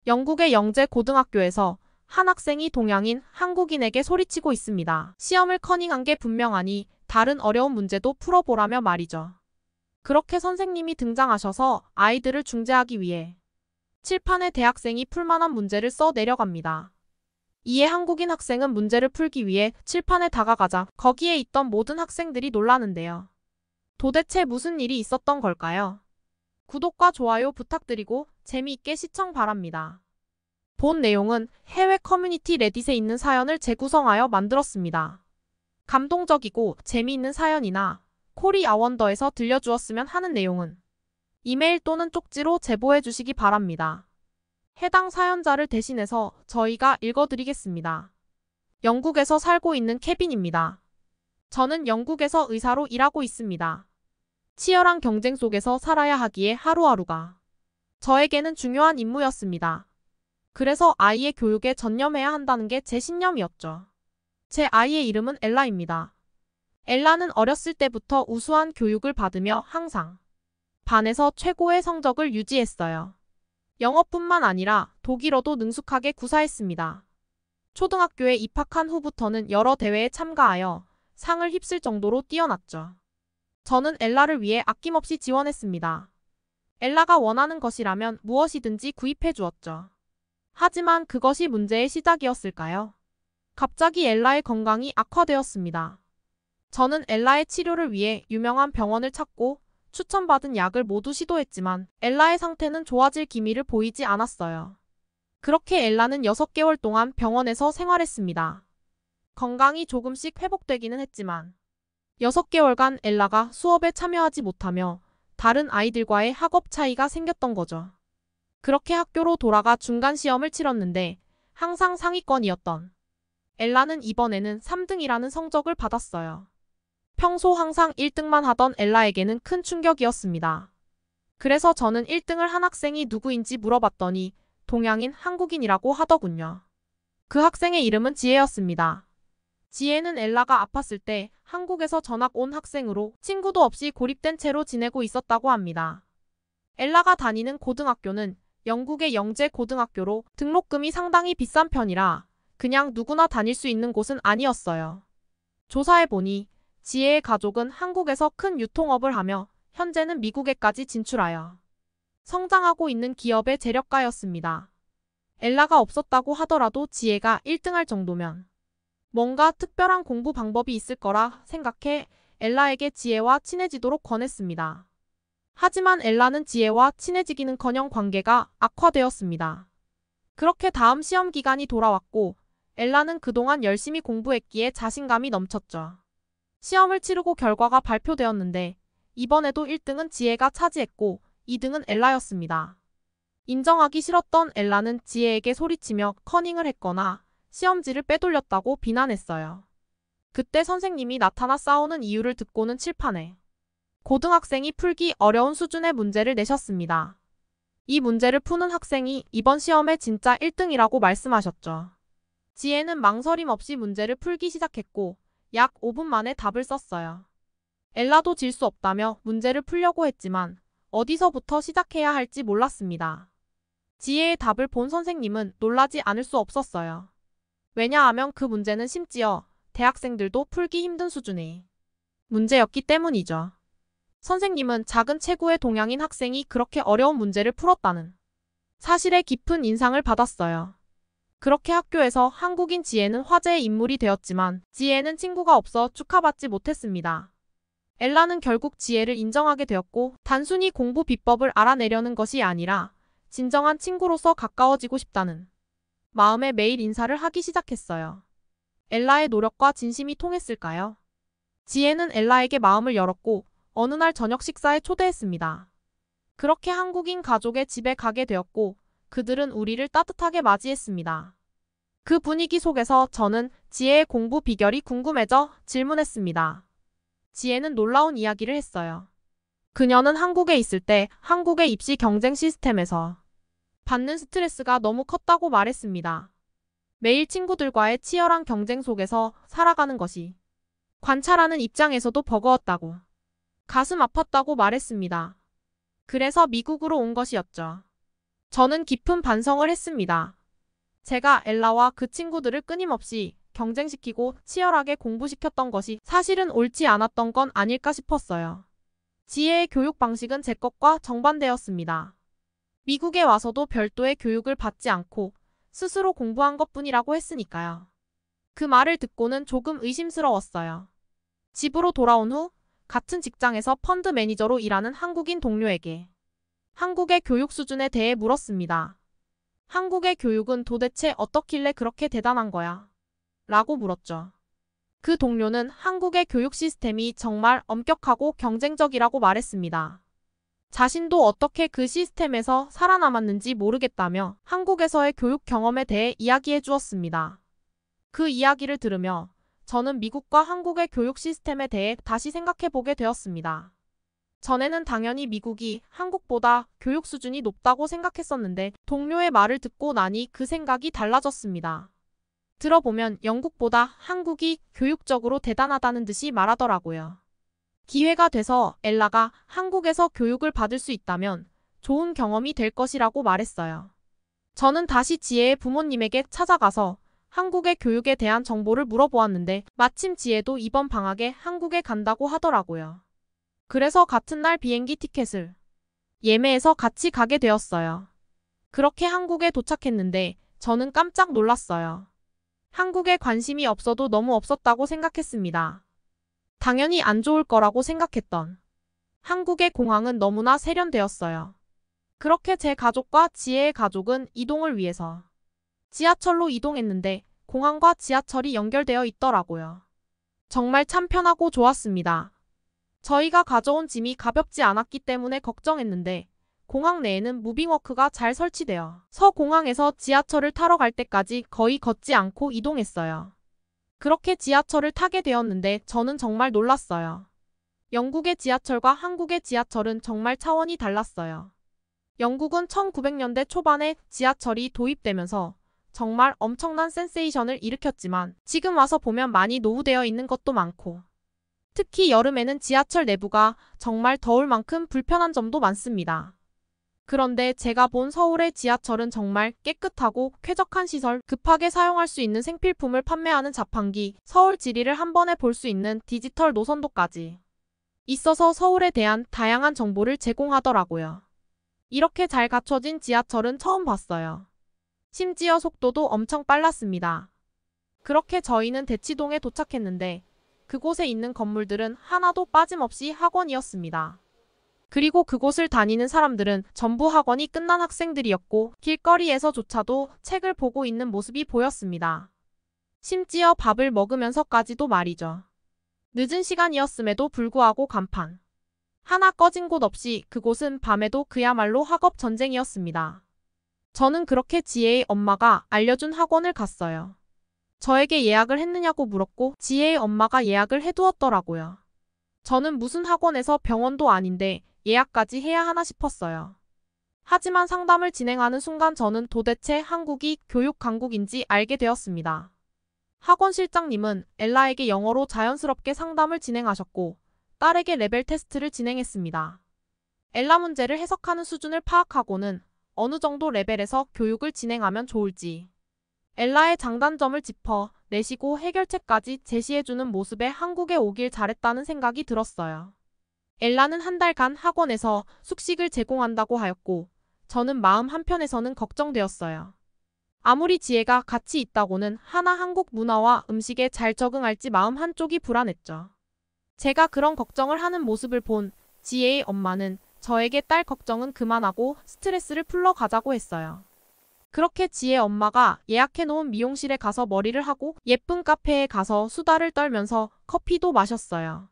영국의 영재 고등학교에서 한 학생이 동양인 한국인에게 소리치고 있습니다. 시험을 커닝한 게 분명하니 다른 어려운 문제도 풀어보라며 말이죠. 그렇게 선생님이 등장하셔서 아이들을 중재하기 위해 칠판에 대학생이 풀만한 문제를 써 내려갑니다. 이에 한국인 학생은 문제를 풀기 위해 칠판에 다가가자 거기에 있던 모든 학생들이 놀라는데요. 도대체 무슨 일이 있었던 걸까요? 구독과 좋아요 부탁드리고 재미있게 시청 바랍니다. 본 내용은 해외 커뮤니티 레딧에 있는 사연을 재구성하여 만들었습니다. 감동적이고 재미있는 사연이나 코리아원더에서 들려주었으면 하는 내용은 이메일 또는 쪽지로 제보해 주시기 바랍니다. 해당 사연자를 대신해서 저희가 읽어드리겠습니다. 영국에서 살고 있는 케빈입니다. 저는 영국에서 의사로 일하고 있습니다. 치열한 경쟁 속에서 살아야 하기에 하루하루가 저에게는 중요한 임무였습니다. 그래서 아이의 교육에 전념해야 한다는 게 제 신념이었죠. 제 아이의 이름은 엘라입니다. 엘라는 어렸을 때부터 우수한 교육을 받으며 항상 반에서 최고의 성적을 유지했어요. 영어뿐만 아니라 독일어도 능숙하게 구사했습니다. 초등학교에 입학한 후부터는 여러 대회에 참가하여 상을 휩쓸 정도로 뛰어났죠. 저는 엘라를 위해 아낌없이 지원했습니다. 엘라가 원하는 것이라면 무엇이든지 구입해 주었죠. 하지만 그것이 문제의 시작이었을까요? 갑자기 엘라의 건강이 악화되었습니다. 저는 엘라의 치료를 위해 유명한 병원을 찾고 추천받은 약을 모두 시도했지만 엘라의 상태는 좋아질 기미를 보이지 않았어요. 그렇게 엘라는 6개월 동안 병원에서 생활했습니다. 건강이 조금씩 회복되기는 했지만 6개월간 엘라가 수업에 참여하지 못하며 다른 아이들과의 학업 차이가 생겼던 거죠. 그렇게 학교로 돌아가 중간 시험을 치렀는데 항상 상위권이었던 엘라는 이번에는 3등이라는 성적을 받았어요. 평소 항상 1등만 하던 엘라에게는 큰 충격이었습니다. 그래서 저는 1등을 한 학생이 누구인지 물어봤더니 동양인 한국인이라고 하더군요. 그 학생의 이름은 지혜였습니다. 지혜는 엘라가 아팠을 때 한국에서 전학 온 학생으로 친구도 없이 고립된 채로 지내고 있었다고 합니다. 엘라가 다니는 고등학교는 영국의 영재 고등학교로 등록금이 상당히 비싼 편이라 그냥 누구나 다닐 수 있는 곳은 아니었어요. 조사해보니 지혜의 가족은 한국에서 큰 유통업을 하며 현재는 미국에까지 진출하여 성장하고 있는 기업의 재력가였습니다. 엘라가 없었다고 하더라도 지혜가 1등할 정도면 뭔가 특별한 공부 방법이 있을 거라 생각해 엘라에게 지혜와 친해지도록 권했습니다. 하지만 엘라는 지혜와 친해지기는커녕 관계가 악화되었습니다. 그렇게 다음 시험 기간이 돌아왔고 엘라는 그동안 열심히 공부했기에 자신감이 넘쳤죠. 시험을 치르고 결과가 발표되었는데 이번에도 1등은 지혜가 차지했고 2등은 엘라였습니다. 인정하기 싫었던 엘라는 지혜에게 소리치며 커닝을 했거나 시험지를 빼돌렸다고 비난했어요. 그때 선생님이 나타나 싸우는 이유를 듣고는 칠판에 고등학생이 풀기 어려운 수준의 문제를 내셨습니다. 이 문제를 푸는 학생이 이번 시험에 진짜 1등이라고 말씀하셨죠. 지혜는 망설임 없이 문제를 풀기 시작했고 약 5분 만에 답을 썼어요. 엘라도 질 수 없다며 문제를 풀려고 했지만 어디서부터 시작해야 할지 몰랐습니다. 지혜의 답을 본 선생님은 놀라지 않을 수 없었어요. 왜냐하면 그 문제는 심지어 대학생들도 풀기 힘든 수준의 문제였기 때문이죠. 선생님은 작은 체구의 동양인 학생이 그렇게 어려운 문제를 풀었다는 사실에 깊은 인상을 받았어요. 그렇게 학교에서 한국인 지혜는 화제의 인물이 되었지만 지혜는 친구가 없어 축하받지 못했습니다. 엘라는 결국 지혜를 인정하게 되었고 단순히 공부 비법을 알아내려는 것이 아니라 진정한 친구로서 가까워지고 싶다는 마음에 매일 인사를 하기 시작했어요. 엘라의 노력과 진심이 통했을까요? 지혜는 엘라에게 마음을 열었고 어느 날 저녁 식사에 초대했습니다. 그렇게 한국인 가족의 집에 가게 되었고 그들은 우리를 따뜻하게 맞이했습니다. 그 분위기 속에서 저는 지혜의 공부 비결이 궁금해져 질문했습니다. 지혜는 놀라운 이야기를 했어요. 그녀는 한국에 있을 때 한국의 입시 경쟁 시스템에서 받는 스트레스가 너무 컸다고 말했습니다. 매일 친구들과의 치열한 경쟁 속에서 살아가는 것이 관찰하는 입장에서도 버거웠다고 가슴 아팠다고 말했습니다. 그래서 미국으로 온 것이었죠. 저는 깊은 반성을 했습니다. 제가 엘라와 그 친구들을 끊임없이 경쟁시키고 치열하게 공부시켰던 것이 사실은 옳지 않았던 건 아닐까 싶었어요. 지혜의 교육 방식은 제 것과 정반대였습니다. 미국에 와서도 별도의 교육을 받지 않고 스스로 공부한 것뿐이라고 했으니까요. 그 말을 듣고는 조금 의심스러웠어요. 집으로 돌아온 후 같은 직장에서 펀드 매니저로 일하는 한국인 동료에게 한국의 교육 수준에 대해 물었습니다. 한국의 교육은 도대체 어떻길래 그렇게 대단한 거야? 라고 물었죠. 그 동료는 한국의 교육 시스템이 정말 엄격하고 경쟁적이라고 말했습니다. 자신도 어떻게 그 시스템에서 살아남았는지 모르겠다며 한국에서의 교육 경험에 대해 이야기해 주었습니다. 그 이야기를 들으며 저는 미국과 한국의 교육 시스템에 대해 다시 생각해 보게 되었습니다. 전에는 당연히 미국이 한국보다 교육 수준이 높다고 생각했었는데 동료의 말을 듣고 나니 그 생각이 달라졌습니다. 들어보면 영국보다 한국이 교육적으로 대단하다는 듯이 말하더라고요. 기회가 돼서 엘라가 한국에서 교육을 받을 수 있다면 좋은 경험이 될 것이라고 말했어요. 저는 다시 지혜의 부모님에게 찾아가서 한국의 교육에 대한 정보를 물어보았는데 마침 지혜도 이번 방학에 한국에 간다고 하더라고요. 그래서 같은 날 비행기 티켓을 예매해서 같이 가게 되었어요. 그렇게 한국에 도착했는데 저는 깜짝 놀랐어요. 한국에 관심이 없어도 너무 없었다고 생각했습니다. 당연히 안 좋을 거라고 생각했던 한국의 공항은 너무나 세련되었어요. 그렇게 제 가족과 지혜의 가족은 이동을 위해서 지하철로 이동했는데 공항과 지하철이 연결되어 있더라고요. 정말 참 편하고 좋았습니다. 저희가 가져온 짐이 가볍지 않았기 때문에 걱정했는데 공항 내에는 무빙워크가 잘 설치되어 공항에서 지하철을 타러 갈 때까지 거의 걷지 않고 이동했어요. 그렇게 지하철을 타게 되었는데 저는 정말 놀랐어요. 영국의 지하철과 한국의 지하철은 정말 차원이 달랐어요. 영국은 1900년대 초반에 지하철이 도입되면서 정말 엄청난 센세이션을 일으켰지만 지금 와서 보면 많이 노후되어 있는 것도 많고 특히 여름에는 지하철 내부가 정말 더울 만큼 불편한 점도 많습니다. 그런데 제가 본 서울의 지하철은 정말 깨끗하고 쾌적한 시설, 급하게 사용할 수 있는 생필품을 판매하는 자판기, 서울 지리를 한 번에 볼 수 있는 디지털 노선도까지 있어서 서울에 대한 다양한 정보를 제공하더라고요. 이렇게 잘 갖춰진 지하철은 처음 봤어요. 심지어 속도도 엄청 빨랐습니다. 그렇게 저희는 대치동에 도착했는데 그곳에 있는 건물들은 하나도 빠짐없이 학원이었습니다. 그리고 그곳을 다니는 사람들은 전부 학원이 끝난 학생들이었고 길거리에서조차도 책을 보고 있는 모습이 보였습니다. 심지어 밥을 먹으면서까지도 말이죠. 늦은 시간이었음에도 불구하고 간판 하나 꺼진 곳 없이 그곳은 밤에도 그야말로 학업 전쟁이었습니다. 저는 그렇게 지혜의 엄마가 알려준 학원을 갔어요. 저에게 예약을 했느냐고 물었고 지혜의 엄마가 예약을 해두었더라고요. 저는 무슨 학원에서 병원도 아닌데 예약까지 해야 하나 싶었어요. 하지만 상담을 진행하는 순간 저는 도대체 한국이 교육 강국인지 알게 되었습니다. 학원 실장님은 엘라에게 영어로 자연스럽게 상담을 진행하셨고 딸에게 레벨 테스트를 진행했습니다. 엘라 문제를 해석하는 수준을 파악하고는 어느 정도 레벨에서 교육을 진행하면 좋을지 엘라의 장단점을 짚어 내시고 해결책까지 제시해주는 모습에 한국에 오길 잘했다는 생각이 들었어요. 엘라는 한 달간 학원에서 숙식을 제공한다고 하였고 저는 마음 한편에서는 걱정되었어요. 아무리 지혜가 같이 있다고는 하나 한국 문화와 음식에 잘 적응할지 마음 한쪽이 불안했죠. 제가 그런 걱정을 하는 모습을 본 지혜의 엄마는 저에게 딸 걱정은 그만하고 스트레스를 풀러 가자고 했어요. 그렇게 지혜 엄마가 예약해놓은 미용실에 가서 머리를 하고 예쁜 카페에 가서 수다를 떨면서 커피도 마셨어요.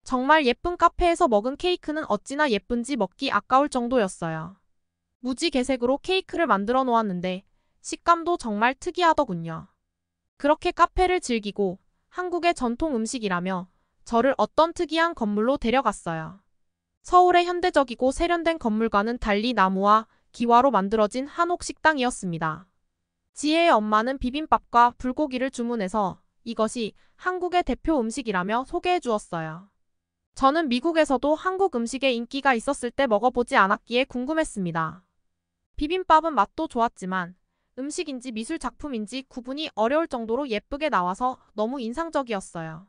정말 예쁜 카페에서 먹은 케이크는 어찌나 예쁜지 먹기 아까울 정도였어요. 무지개색으로 케이크를 만들어 놓았는데 식감도 정말 특이하더군요. 그렇게 카페를 즐기고 한국의 전통 음식이라며 저를 어떤 특이한 건물로 데려갔어요. 서울의 현대적이고 세련된 건물과는 달리 나무와 기와로 만들어진 한옥 식당이었습니다. 지혜의 엄마는 비빔밥과 불고기를 주문해서 이것이 한국의 대표 음식이라며 소개해 주었어요. 저는 미국에서도 한국 음식에 인기가 있었을 때 먹어보지 않았기에 궁금했습니다. 비빔밥은 맛도 좋았지만 음식인지 미술 작품인지 구분이 어려울 정도로 예쁘게 나와서 너무 인상적이었어요.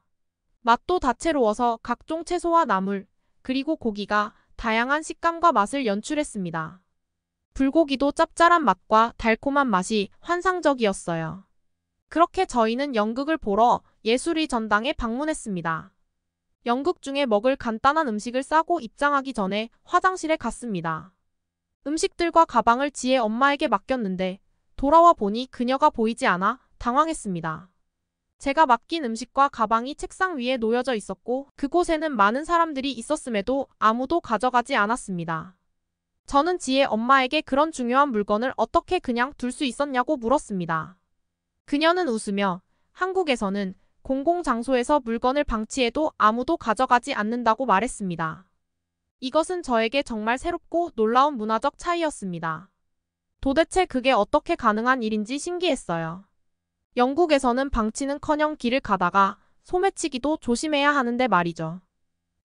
맛도 다채로워서 각종 채소와 나물, 그리고 고기가 다양한 식감과 맛을 연출했습니다. 불고기도 짭짤한 맛과 달콤한 맛이 환상적이었어요. 그렇게 저희는 연극을 보러 예술의 전당에 방문했습니다. 연극 중에 먹을 간단한 음식을 싸고 입장하기 전에 화장실에 갔습니다. 음식들과 가방을 지혜 엄마에게 맡겼는데 돌아와 보니 그녀가 보이지 않아 당황했습니다. 제가 맡긴 음식과 가방이 책상 위에 놓여져 있었고 그곳에는 많은 사람들이 있었음에도 아무도 가져가지 않았습니다. 저는 지혜 엄마에게 그런 중요한 물건을 어떻게 그냥 둘 수 있었냐고 물었습니다. 그녀는 웃으며 한국에서는 공공장소에서 물건을 방치해도 아무도 가져가지 않는다고 말했습니다. 이것은 저에게 정말 새롭고 놀라운 문화적 차이였습니다. 도대체 그게 어떻게 가능한 일인지 신기했어요. 영국에서는 방치는커녕 길을 가다가 소매치기도 조심해야 하는데 말이죠.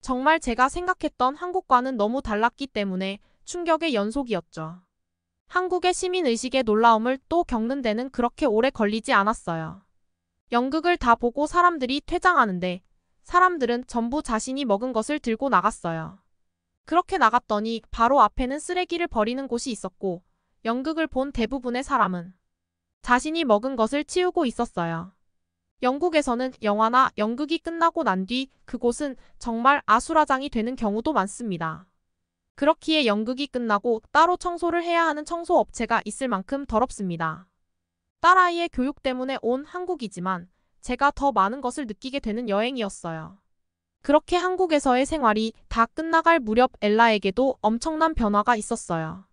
정말 제가 생각했던 한국과는 너무 달랐기 때문에 충격의 연속이었죠. 한국의 시민의식의 놀라움을 또 겪는 데는 그렇게 오래 걸리지 않았어요. 연극을 다 보고 사람들이 퇴장하는데 사람들은 전부 자신이 먹은 것을 들고 나갔어요. 그렇게 나갔더니 바로 앞에는 쓰레기를 버리는 곳이 있었고 연극을 본 대부분의 사람은 자신이 먹은 것을 치우고 있었어요. 영국에서는 영화나 연극이 끝나고 난 뒤 그곳은 정말 아수라장이 되는 경우도 많습니다. 그렇기에 연극이 끝나고 따로 청소를 해야 하는 청소업체가 있을 만큼 더럽습니다. 딸아이의 교육 때문에 온 한국이지만 제가 더 많은 것을 느끼게 되는 여행이었어요. 그렇게 한국에서의 생활이 다 끝나갈 무렵 엘라에게도 엄청난 변화가 있었어요.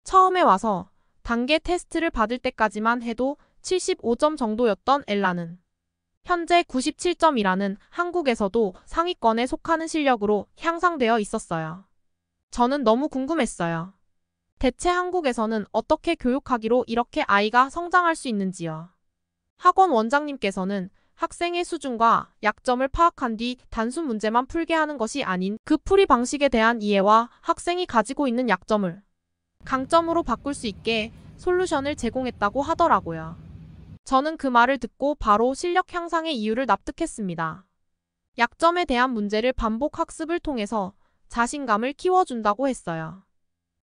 처음에 와서 단계 테스트를 받을 때까지만 해도 75점 정도였던 엘라는 현재 97점이라는 한국에서도 상위권에 속하는 실력으로 향상되어 있었어요. 저는 너무 궁금했어요. 대체 한국에서는 어떻게 교육하기로 이렇게 아이가 성장할 수 있는지요. 학원 원장님께서는 학생의 수준과 약점을 파악한 뒤 단순 문제만 풀게 하는 것이 아닌 그 풀이 방식에 대한 이해와 학생이 가지고 있는 약점을 강점으로 바꿀 수 있게 솔루션을 제공했다고 하더라고요. 저는 그 말을 듣고 바로 실력 향상의 이유를 납득했습니다. 약점에 대한 문제를 반복 학습을 통해서 자신감을 키워준다고 했어요.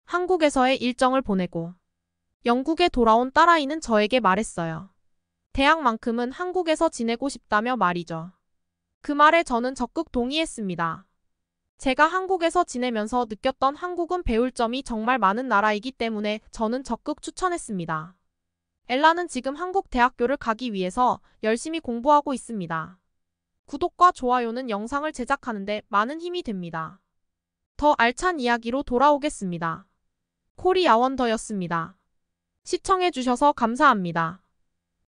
한국에서의 일정을 보내고 영국에 돌아온 딸아이는 저에게 말했어요. 대학만큼은 한국에서 지내고 싶다며 말이죠. 그 말에 저는 적극 동의했습니다. 제가 한국에서 지내면서 느꼈던 한국은 배울 점이 정말 많은 나라이기 때문에 저는 적극 추천했습니다. 엘라는 지금 한국 대학교를 가기 위해서 열심히 공부하고 있습니다. 구독과 좋아요는 영상을 제작하는데 많은 힘이 됩니다. 더 알찬 이야기로 돌아오겠습니다. 코리아원더였습니다. 시청해주셔서 감사합니다.